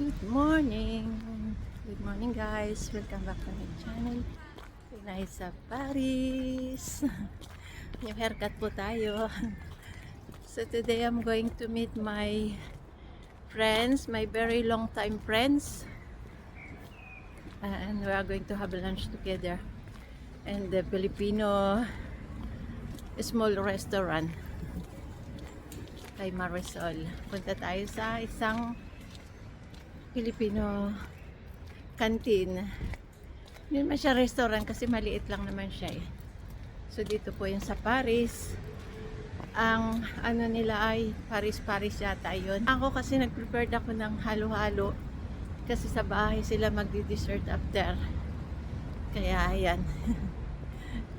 Good morning! Good morning guys! Welcome back to my channel. Pinay sa Paris. Yung haircut po tayo. So today I'm going to meet my friends, my very long time friends. And we are going to have lunch together in the Filipino small restaurant kay Marisol. Punta tayo sa isang Filipino canteen. Hindi naman siya restaurant kasi maliit lang naman siya eh. So dito po yun sa Paris. Ang ano nila ay Paris yata yun. Ako kasi nag-prepared ako ng halo-halo kasi sa bahay sila magdi-dessert after. Kaya ayan.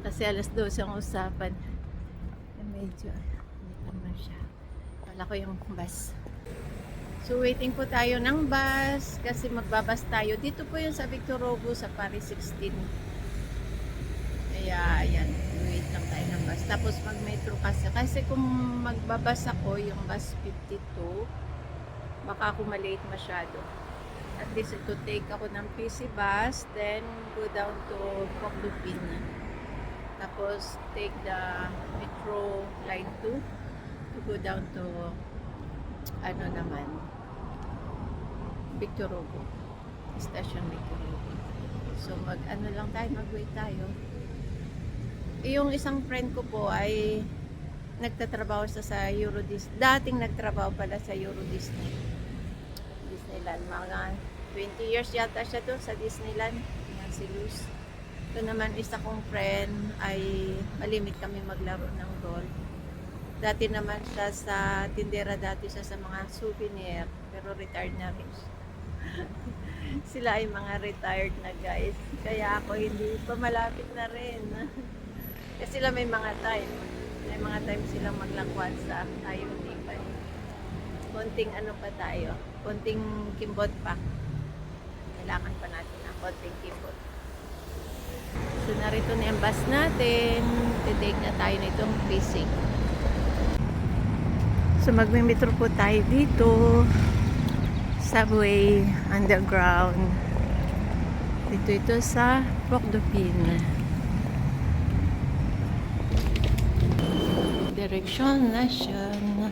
Kasi alas 12 ang usapan. Medyo hindi naman siya. Wala ko yung bus. So waiting po tayo ng bus kasi magbabas tayo. Dito po yun sa Victor Hugo sa Paris 16. Kaya ayan, wait lang tayo ng bus. Tapos mag-metro kasi kung magbabas ako yung bus 52, baka ako malate masyado. At least ito take ako ng PC bus, then go down to Port du Pin. Tapos take the metro line 2 to go down to ano naman, Victor Hugo, station Victor Hugo. So mag-ano lang tayo, mag-wait tayo. Yung isang friend ko po ay nagtatrabaho sa Euro Disney. Dating nagtrabaho pala sa Euro Disneyland. Mga 20 years yata siya doon sa Disneyland. Yan si Luz. Ito naman isa kong friend ay malimit kami maglaro ng golf. Dati naman siya sa tindera, dati siya sa mga souvenir, pero retired na rin siya. Sila ay mga retired na guys, kaya ako hindi pa malapit na rin. Kasi sila may mga time silang maglangkwan sa tayo hindi pa. Konting ano pa tayo, konting kimbot pa. Kailangan pa natin ng konting kimbot. So narito na yung bus natin, titake na tayo nitong basic. So magme-metro po tayo dito, subway, underground. Ito sa Port du Pin. Direction Nation.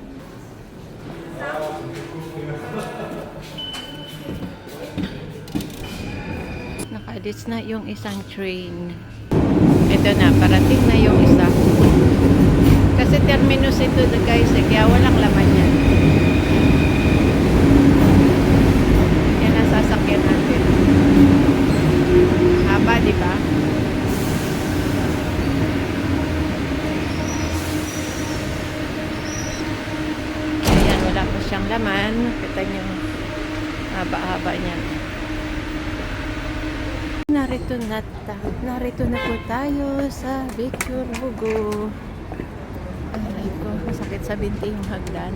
Nakaalis na yung isang train. Ito na, parating na yung isa. Kasi terminus ito guys, kaya walang laman yan. Yan ang sasakyan natin. Haba, di ba? Ayan, wala pa siyang laman. Kita nyo, haba-haba niya. Narito na po tayo sa Victor Hugo. Ay ko, masakit sa binti yung hagdan.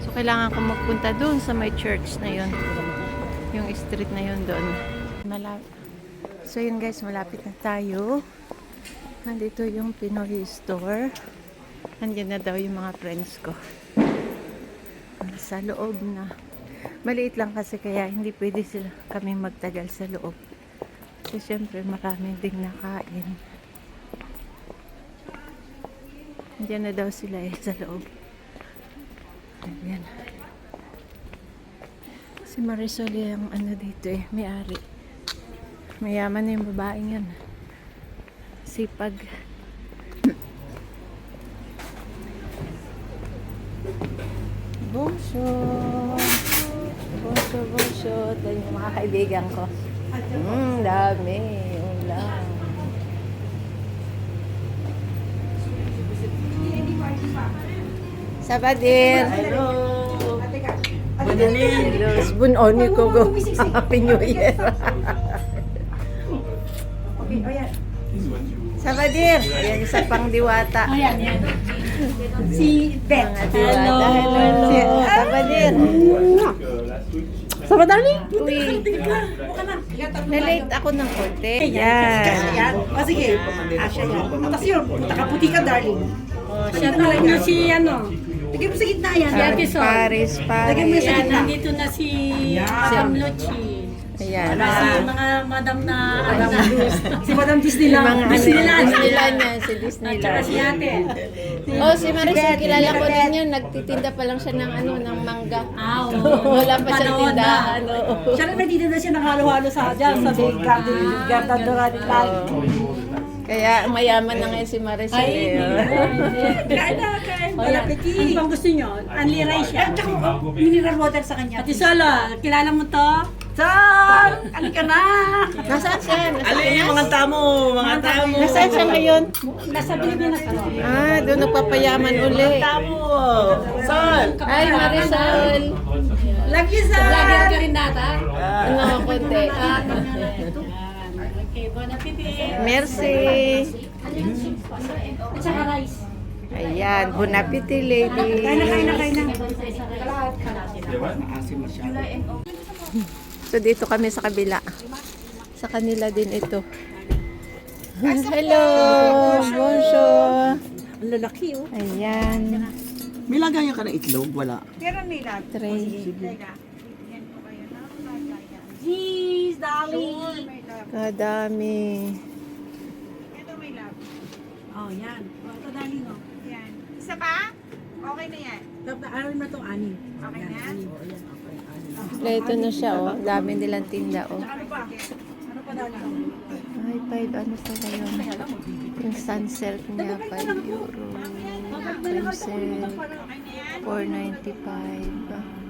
So kailangan ko magpunta doon sa may church na yun, yung street na yun doon. So yun guys, malapit na tayo. Nandito yung Pinoy store. Nandiyan na daw yung mga friends ko sa loob na. Maliit lang kasi kaya hindi pwede sila kami magtagal sa loob. So syempre marami ding nakain. Diyan na daw sila sa loob. Ayan. Si Marisol yung ano dito may-ari. Mayaman na yung babaeng yan. Sipag. Bonso. Ito yung mga kaibigan ko. Dami. Ulam. Sabadir. Hello. Hello. Bunoni ko go. Happy New Year. Sabadir. Ayan, isa pang diwata. Ayan. Si Beth. Mga diwata. Hello. Sabadir. Sama darling? Uy. Na-late ako ng konti. Yan. O sige. Asya yan. Tapos yun, punta ka puti ka darling. Siya talaga si ano. Lagyan mo sa gitna yan. Paris. Lagyan mo sa Yan, gitna. nandito na si Madam Luchi. Ayan. Si mga madam na Si Madam Disneyland. Disneyland yan, si At Disneyland. si ate. Oh, si Maricel, kilala ko din yun. Nagtitinda pa lang siya ng ng mangga. Wala pa siyang Panood na. tindahan. Oo. Siya na nagtitinda siya ng halo-halo sa dyan, sa Garden Doranin Live. Kaya mayaman na ngayon si Maricel. eh. Kain na, kain. Bon appetit. Ano bang gusto nyo? Only rice yan. At saka mineral water sa kanya. Ate Solo, kilala mo to? Saan? Halika na. Nasaan siya? Nasa Alin yung Pinas? mga tamo, mga tamo. Nasaan siya ngayon? Nasa Pilipinas ka. Ah, doon nagpapayaman uli. Tamo. Saan? Ay, Maricel. Love you, sir. Vlogger ka rin data? Ano, konti. Okay, bon appetit. Merci. At saka rice. Ayan, bon appetit, lady. Kain na. So, dito kami sa kabila. Sa kanila din ito. Hello! Bonjour! Ang lalaki, oh. Ayan. May lagayan ka ng itlog? Wala. Tray. Jeez, darling. Kadami. Oh, yan. Oh, ito, darling, oh. Yan. Isa pa? Okay na yan. Ano na itong anim? Okay na? Ito na siya, oh. Dami nilang tinda, oh. Ano pa? Ano pa, darling? Ay, 5, ano pala yun? Yung sunsilk niya, 5 euro. Yung silk, 4.95.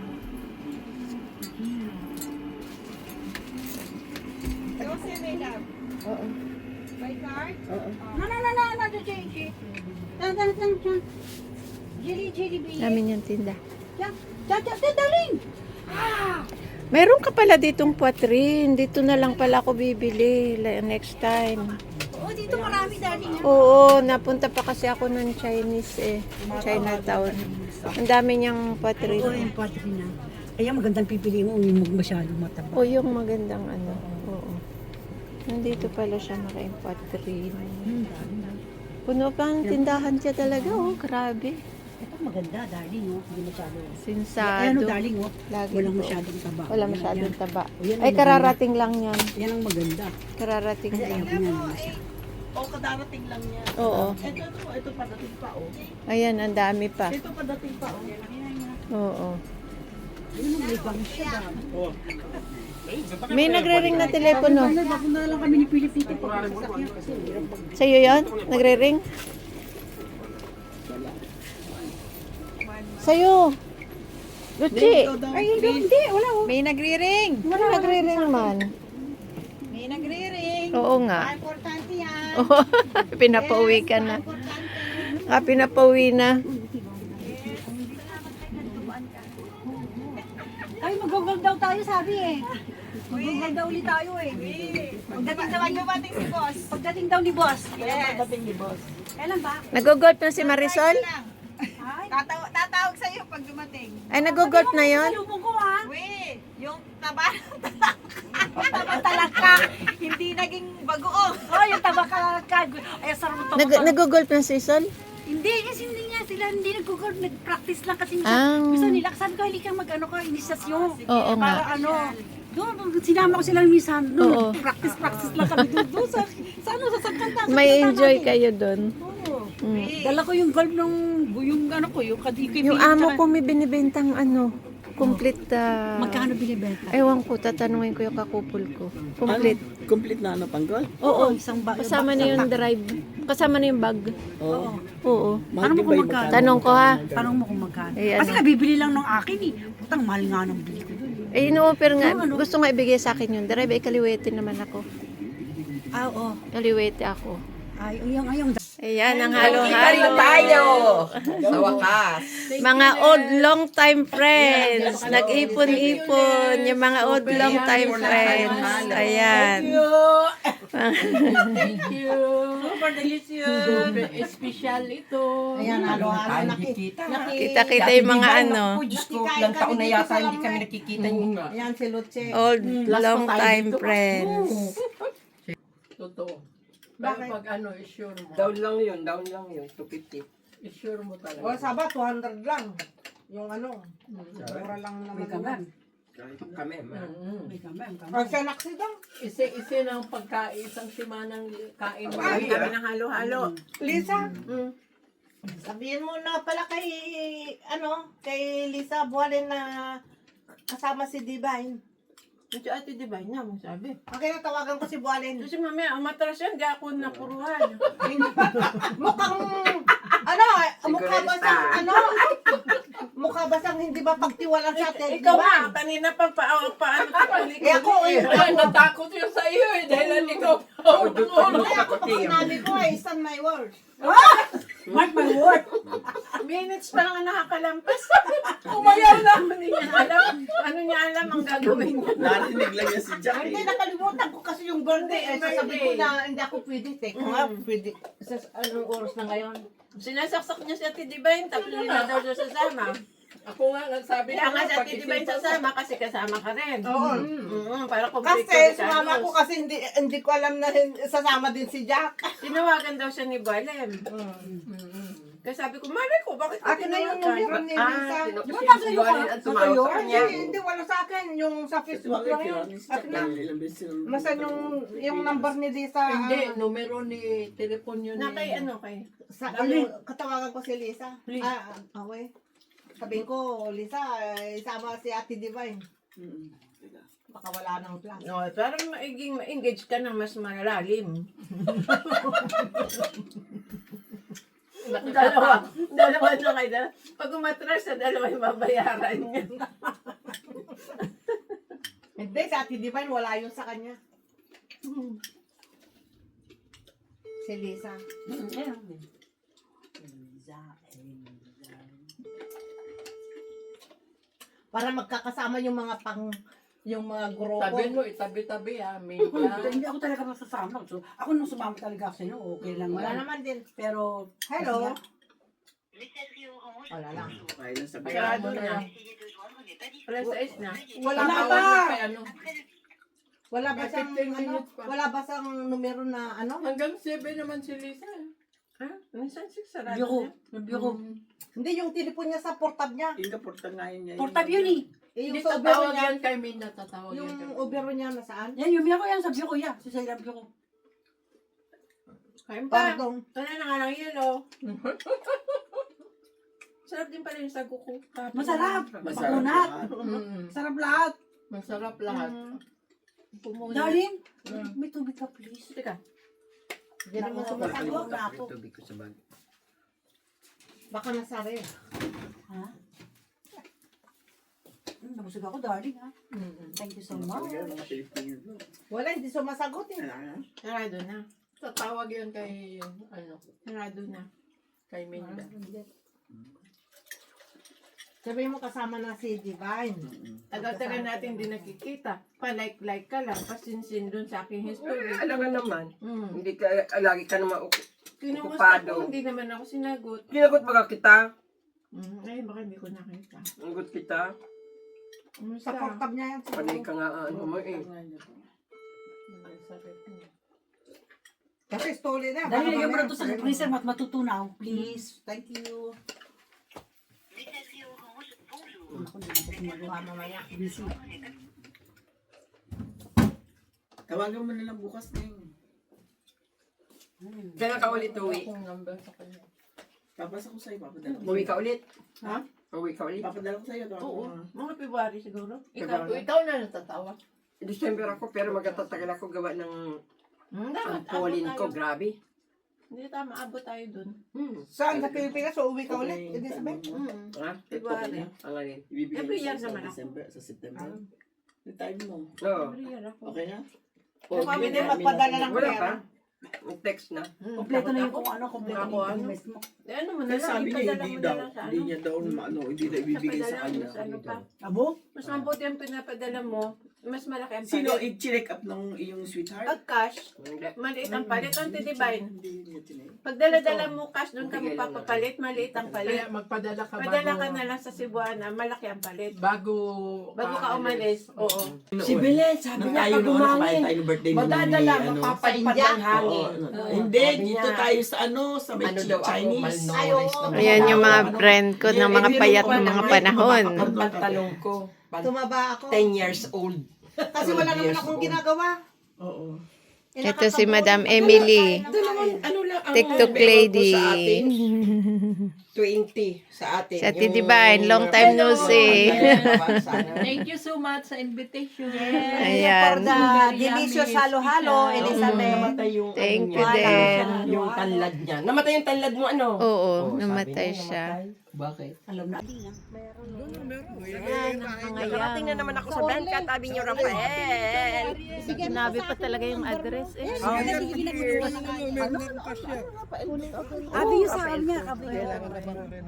Jose, may love. Oo. By card? No, Jelly. Jelly, baby. Namin yung tinda. Yan, darling. Meron ka pala ditong poitrin. Dito na lang pala ako bibili next time. Oh, dito marami, darling. Oo, napunta pa kasi ako ng Chinese eh. Chinatown. Ang dami niyang poitrin. Oo, yung party na. Kaya magandang pipili mo, yung masyadong mataba. O yung magandang ano. Oo. Nandito pala siya naka-poitrin. Puno pa ang tindahan siya talaga. Oh, grabe. Ito maganda, darling, oh. Hindi masyado. Sinsado. Ayan, darling, oh. Lagi Walang po. masyadong taba. Wala Yan, masyadong yan. taba. O, yan ang Ay, maganda. kararating lang yan. Yan ang maganda. Kararating Kasi lang. ayaw ko yan. ano siya. O, kadarating lang yan. Oo. Ito padating pa, oh. Ayan, ang dami pa. Ito padating pa, oh. Oo. Yun ang may bang siya. May nagre-ring na telepono. Bago na lang kami ni Philip dito pag sasakyan kasi hirap pag... Sa'yo yun? Nagre-ring? Sa'yo. Luchi. Ay, hindi. Wala, oh. May nagre-ring. Wala nagre-ring man. May nagre-ring. Oo nga. Importante yan. Oo. Pinapauwi ka na. Ah, pinapauwi na. Ay, mag-google daw tayo, sabi eh. Mag-google daw ulit tayo eh. Pagdating naman dumating si boss. Pagdating daw ni boss. Yes. Kailan ba? Nag-golf na si Marisol? Tatawag sa'yo pag dumating. Ay, nag-golf na yon? Salubong ko ha. Uy, yung taba ng talaka, hindi naging bagoong. Oh, yung tabaka ka. Ay, sarap mo Nag-golf na si Sol? Hindi, kasi hindi nga sila hindi nag-google. Nag-practice lang kasi Ah. gusto nila. Sabi ko, hindi kang mag-ano ka, inisasyon. Oo nga. Para ano. Doon, sinama ko sila minsan. Oo. Doon, practice lang kami doon. Sa ano, sa Sagkanta. May enjoy kayo doon. Oo. Mm. Dala ko yung golf nung, yung ano ko, yung kadikip. Yung amo ko may binibentang ano, complete. Magkano binibenta? Ewan ko, tatanungin ko yung kakupol ko. Complete. Complete na ano, panggol? Oo, isang ba? kasama na yung drive. Kasama na yung bag. Oo. Oo. Tanong mo kung magkano. Tanong ko ha. Tanong mo kung magkano. Eh, Kasi ano? kabibili lang nung akin eh. Putang mahal nga ng bili ko doon. Eh, ino-offer nga. Gusto nga ibigay sa akin yun. Drive, eh, kaliwete naman ako. Ah, oo. Kaliwete ako. Ay, yung. Ayan, ang halo-halo. tayo! Sa wakas. Mga old long time friends. Nag-ipon-ipon. Yung mga old long time friends. Ayan. Super delicious. Special ito. Ayan, halo-halo. Kita-kita yung mga ano. Diyos ko, ilang taon na yata hindi kami nakikita yung Ayan, si Luce. Old long time friends. Totoo. Pero pag ano, sure mo. down lang yun, 250. I-sure mo talaga. O, Saba, 200 lang. Yung ano, mura lang naman. May kamay. Kami. May kamay. O, siya naksi daw. Isi ng pagkain, isang simanang kain mo. Kain kami ng halo-halo. Lisa, sabihin mo na pala kay, kay Lisa Buwalin na kasama si Divine. Ito ate Divine na, sabi. Okay, natawagan ko si Buwalin. Kasi mamaya, umatras yan, di ako napuruhan. Mukhang, mukha ba siyang, mukha ba siyang hindi ba pagtiwalang sa atin? Ikaw nga, kanina pa paano ka palikod. Eh ako, Ay, natakot yun sa iyo eh. Dahil ikaw. ako sinabi ko stand my word. Mark my word. Minutes pa lang ang nakakalampas. Umayaw na. Hindi niya alam. Ano niya alam ang gagawin niya. Narinig lang yan si Jack Hindi, eh. nakalimutan ko kasi yung birthday. Sasabi ko na hindi ako pwede. Teka nga, pwede. Anong oras na ngayon? Sinasaksak niya si Ate Divine, tapos hindi na daw siya sasama. Ako nga nagsabi Kaya nga si Ate Divine sasama kasi kasama ka rin. Oo. Para Kasi sumama ko kasi hindi ko alam na sasama din si Jack. Tinawagan daw siya ni Balem. Kaya sabi ko, Mari ko, bakit ka Akin na yung tinawagan? numero ni Lisa. Di ba nasa iyo ka? At tumawag sa kanya. Hindi, wala sa akin. Yung sa Facebook lang yun. Akin na. Masan yung number ni Lisa. Hindi, numero ni telepon yun. Na kay ano kay? Sa katawagan ko si Lisa. Okay. Sabihin ko, Lisa, isama si Ate Divine. Baka wala nang plan. No, parang ma-engage ka ng mas malalim. dalawa na kayo. Pag umatras sa dalawa yung babayaran niya. Hindi, si Ate Divine, wala yun sa kanya. Si Lisa. Para magkakasama yung mga grupo. Sabi mo, itabi-tabi media. Hindi ako talaga masasama. So, ako nung sumama talaga ako sa'yo, okay lang. Wala yan. naman din. Pero, Hello? Messagerie Orange. Wala lang. Ay, nasabi Sarado ka. na. Essayez de joindre n'est pas Alas disponible. 6 na. Wala Tawag ba? mo kay ano. Wala ba May siyang 15 minutes pa. wala ba siyang numero na Hanggang 7 naman si Lisa. Ha? Minsan 6 sarado biro. na. Biro. Hindi, yung telepon niya sa portab niya. Inka-porta nga yun niya. Portab yun eh. Hindi Yung sa ubero tatawag niya. yan kay Minda, tatawag yan kay Yung ubero niya nasaan? Yan, yung biro yan sa biro yan. Sa sila biro. Kain pa. Pardon. Ano na nga lang yelo. Sarap din pala yung sago ko. Masarap. Masarap Makunat. Mm. Sarap lahat. Masarap lahat. Pumuna. Darling, may tubig ka please. Teka. Hindi naman sumasagot na ako. Tubig ko sa bag. Baka nasari. Ha? Nabusog ako, darling ha. Thank you so much. Mga Pilipino. Wala, hindi sumasagot eh. Sarado na. Tatawag yan kay, Sarado na. kay Minda. Sabi mo kasama na si Divine. Tagal-tagal natin din nakikita. Pa-like-like ka lang. Pasinsin dun sa aking history. Alam nga naman. Mm. Hindi ka, lagi ka naman Kinumusta Okupado. ko, hindi naman ako sinagot. Kinagot baga kita. Ay, baka hindi ko nakita. Kinagot kita. Sa portab niya yan. Panay ka nga mo eh. Kasi story na. Dahil lagyan mo na ito sa freezer at matutunaw. Please. Thank you. Messagerie Orange, bonjour. Ako, hindi na po Magawa mamaya. busy. Tawagan mo na lang bukas na yun. Kailan ka ulit uwi? Akong number sa kanya. Papasa ko sa'yo, papadala ko. Uwi ka ulit? Ha? Uwi ka ulit? Papadala ko sa'yo. Oo. Mga February siguro. Ikaw na natatawa. December ako pero magtatagal ako gawa ng Dapat pollen abot ko. tayo. Grabe. Hindi tama, abot tayo dun. Saan sa Pilipinas? So uwi ka ulit? Hindi sabihin. Ha? February. Ang alin? Ibibigay Every ko year sa naman ako. December, sa September. Yung time mo. Oo. Every year ako. Okay na? Kami din magpadala ng Wala pera. pa. Text na. Kompleto na yung kung ano, kompleto na Ako, yung ano? invest mo. Eh, ano mo na Kasi lang, sabi niya, ipadala hindi mo daw. na lang sa Hindi ano. niya daw, hindi na ibibigay sa Ipadala mo kanya. sa ano pa. Abo? Mas mabuti ang pinapadala mo Mas malaki ang Sino palit. i-check up ng iyong sweetheart? Pag cash, maliit ang palit. Ang Divine. Hindi niya tinig. Pag dala-dala mo cash, doon ka magpapapalit, maliit ang palit. Kaya magpadala ka Padala ka bago, na lang sa Cebuana, malaki ang palit. bago Ka umalis, oo. Si Belen, sabi niya pag bumangin, tayo ng birthday madadala, ano. mapapalipad ng hangin. Hindi, Sabi dito niya, tayo sa sa may Ano daw ako, Chinese. malnourished na Ayan yung mga friend ko ng mga payat ng mga panahon. Ang pantalong ko, Tumaba ako. 10 years old. Kasi wala naman akong ginagawa. Oo. Ito si Madam Emily, Ito naman, ano lang, ang TikTok payroll ko lady. sa atin, 20 sa atin. Sa Ate Divine, long time no see. Thank you so much sa invitation. Ayan. For the delicious halo-halo, Elizabeth. Namatay yung, Thank ano you niya, din. yung tanlad niya. Namatay yung tanlad mo, ano? Oo, sabi namatay niya, siya. namatay. Bakit? Alam na. Nakating na naman ako sa band, katabi niyo, Rafael. Sinabi pa talaga yung address eh. Abi yung sa niya.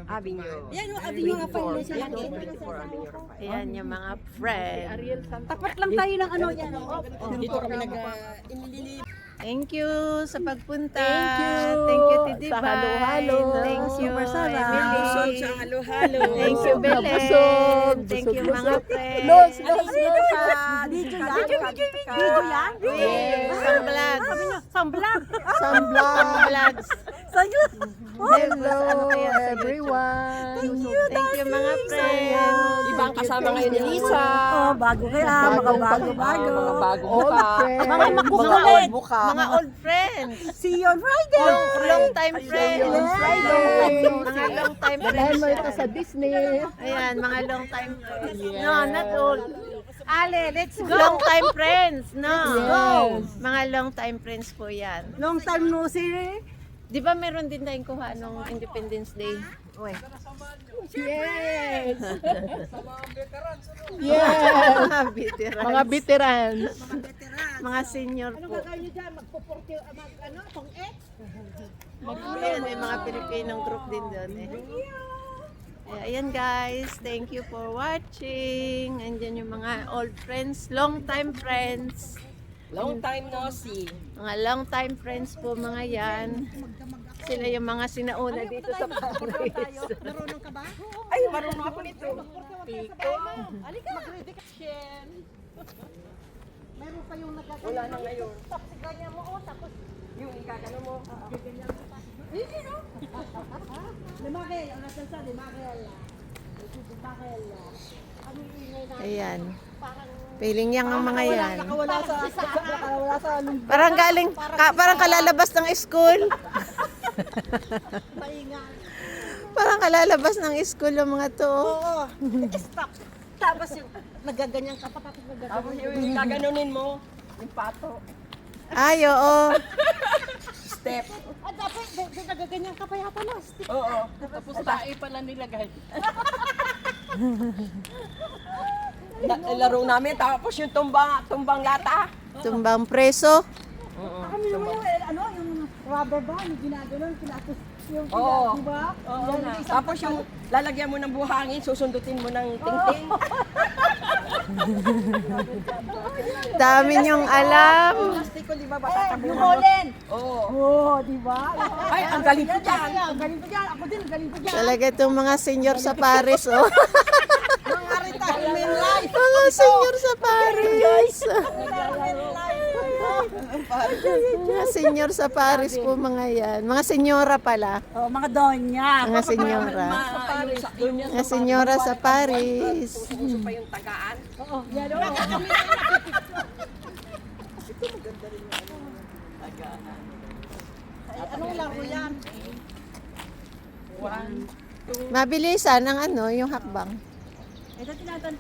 Abi niyo. Yan yung abi yung Rafael. Ayan yung mga friend. Tapat lang tayo ng ano yan. Dito kami Thank you sa pagpunta. Thank you. Thank you, Titi Sa Divine. halo-halo. Thank you, Super sarap. Emily. halo-halo. Thank you, Belen. Busog. Thank you, mga friends. Los. Video yan. Video yan. Some vlogs. Samblak. Some vlogs. Hello everyone. Thank you, mga friends. Ibang kasama ngayon ni Lisa. Oh, bago kaya. Mga bago-bago. Mga bagong Old mukha. friends. Mga makukulit. Mga old friends. See you on Friday. Long time friends. Mga long time Dahil friends. mo ito sa Disney. Ayan, mga long time friends. No, not old. Ale, let's go. Long time friends, no? Yes. Mga long time friends po yan. Long time no see. Di ba meron din tayong kuha nung Independence Day? Yes. Yes. Mga veterans. Mga veterans. Mga senior po. Ayan, may mga Pilipinong group din doon eh. Ayan guys, thank you for watching. Andyan yung mga old friends, long time friends. Long time no see. Mga long time friends po mga yan. Sila yung mga sinauna dito sa Paris. Ay, marunong ako nito. Piko. Wala na ngayon. Yung ikakano mo. Ayan. Feeling yang ang mga yan. Wala sa Parang galing, parang kalalabas ng school. Parang kalalabas ng school yung mga to. Oo. Stop. Tapos yung nagaganyan ka pa tapos nagaganyan. Tapos yung gaganunin mo. Yung pato. Ay, oo. Step. Ah, dapat nagaganyan ka pa yata no. Oo. Tapos tae pala nilagay. Laro namin. Tapos yung tumbang lata. Tumbang preso. Kami naman yung ano yung rubber band ginaganon kinapos yung Oo. di ba? Oo. Tapos yung lalagyan mo ng buhangin, susundutin mo ng tingting. Dami niyong alam. Plastiko, di ba? Yung Batatabunan mo. holen. Oo. Oh, di ba? Ay, ang galing ko dyan. Ang galing ko dyan. Ako din, galing ko dyan. Talaga itong mga senior sa Paris, oh. Mga retirement life. Mga senior sa Paris. Mga senior sa Paris po mga yan. Mga senyora pala. Oh, mga donya. Mga senyora. Doon yan. Mga senyora sa Paris. Uso pa yung tagaan. Oo, yan o. Anong laro yan? Mabilisan ang ano, yung hakbang. Ito tinatan